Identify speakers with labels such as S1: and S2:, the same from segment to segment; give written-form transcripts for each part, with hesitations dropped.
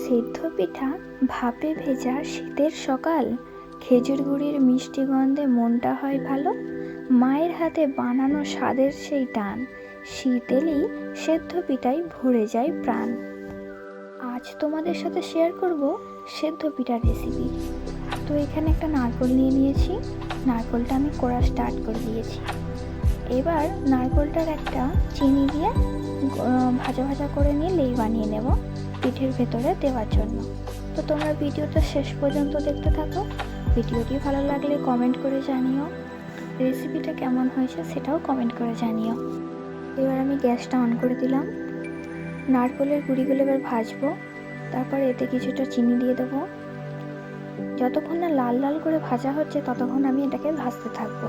S1: সিদ্ধ পিঠা ভাপে ভেজা শীতের সকাল, খেজুর গুড়ির মিষ্টি গন্ধে মনটা হয় ভালো। মায়ের হাতে বানানো স্বাদের সেই টান, শীত এলেই সেদ্ধ পিঠায় ভরে যায় প্রাণ। আজ তোমাদের সাথে শেয়ার করব সেদ্ধ পিঠার রেসিপি। তো এখানে একটা নারকেল নিয়ে নিয়েছি, নারকেলটা আমি কোড়া স্টার্ট করে দিয়েছি। এবার নারকেলটার একটা চিনি দিয়ে ভাজা ভাজা করে নিয়ে লেই বানিয়ে নেব পিঠের ভেতরে দেওয়ার জন্য। তো তোমরা ভিডিওটা শেষ পর্যন্ত দেখতে থাকো। ভিডিওটি ভালো লাগলে কমেন্ট করে জানিও, রেসিপিটা কেমন হয়েছে সেটাও কমেন্ট করে জানিও। এবার আমি গ্যাসটা অন করে দিলাম, নারকেলের গুঁড়িগুলো এবার ভাজবো। তারপর এতে কিছুটা চিনি দিয়ে দেবো। যতক্ষণ না লাল লাল করে ভাজা হচ্ছে ততক্ষণ আমি এটাকে ভাজতে থাকবো।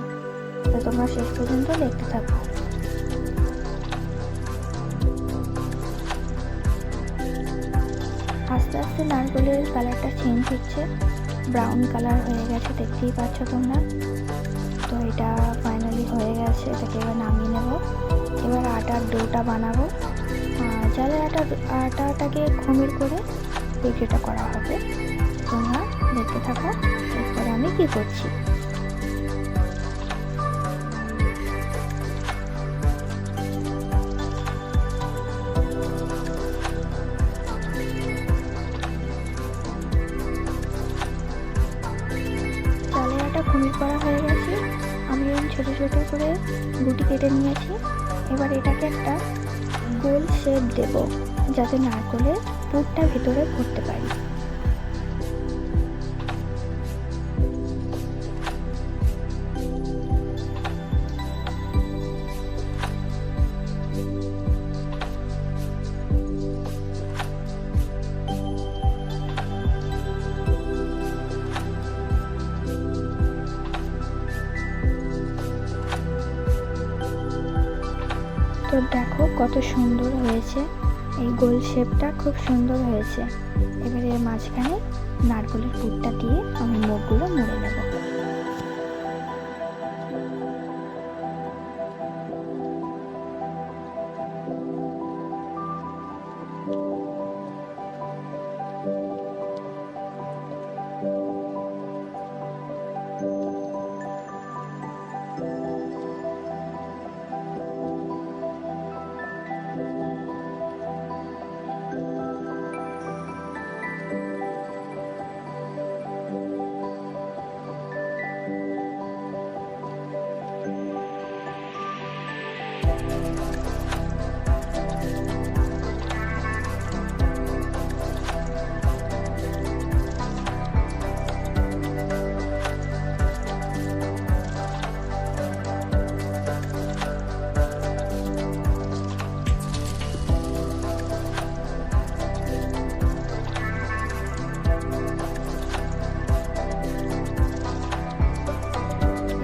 S1: তো তোমরা শেষ পর্যন্ত দেখতে থাকো। আস্তে আস্তে নারকেলের কালারটা চেঞ্জ হচ্ছে, ব্রাউন কালার হয়ে গেছে, দেখতেই পাচ্ছ তোমরা। তো এটা ফাইনালি হয়ে গেছে, এটাকে এবার নামিয়ে নেব। এবার আটার ডোটা বানাবো। চালের আটাটাকে খমির করে পিঠেটা করা হবে। তোমরা দেখতে থাকো এরপরে আমি কি করছি। চালের আটা খমির করা হয়ে গেছে, আমি ছোটো ছোটো করে গুটি কেটে নিয়েছি। এবার এটাকে একটা গোল শেপ দেব যাতে নারকেলের পুরটা ভিতরে ভরতে পারি। তো দেখো কত সুন্দর হয়েছে, এই গোল শেপটা খুব সুন্দর হয়েছে। এবারে এর মাঝখানে নারকেলের পুরটা দিয়ে আমি মুখগুলো মুড়ে নেব।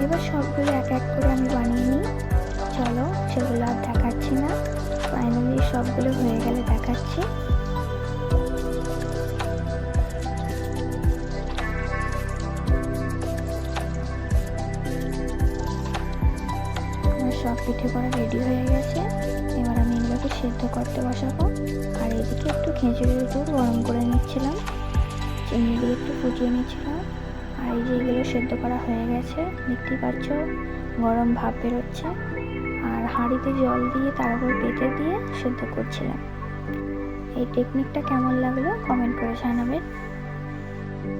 S1: এবার সবগুলো এক এক করে আমি বানিয়ে নিই। চলো সেগুলো আর দেখাচ্ছি না, ফাইনালি সবগুলো হয়ে গেলে দেখাচ্ছি। আমার সব পিঠে করা রেডি হয়ে গেছে। এবার আমি এগুলোকে সেদ্ধ করতে বসাবো। আর এদিকে একটু খেজুরের গুড় গরম করে নিচ্ছিলাম, চিনি দিয়ে একটু ফুটিয়ে নিচ্ছিলাম। আর এই যে এগুলো সেদ্ধ করা হয়ে গেছে, দেখতেই পাচ্ছ গরম ভাপ বেরোচ্ছে। আর হাঁড়িতে জল দিয়ে তার উপর পেতে দিয়ে সেদ্ধ করছিলাম। এই টেকনিকটা কেমন লাগলো কমেন্ট করে জানাবেন।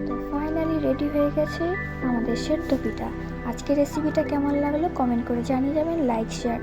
S1: তো ফাইনালি রেডি হয়ে গেছে আমাদের সেদ্ধ পিঠা। আজকের রেসিপিটা কেমন লাগলো কমেন্ট করে জানিয়ে যাবেন, লাইক শেয়ার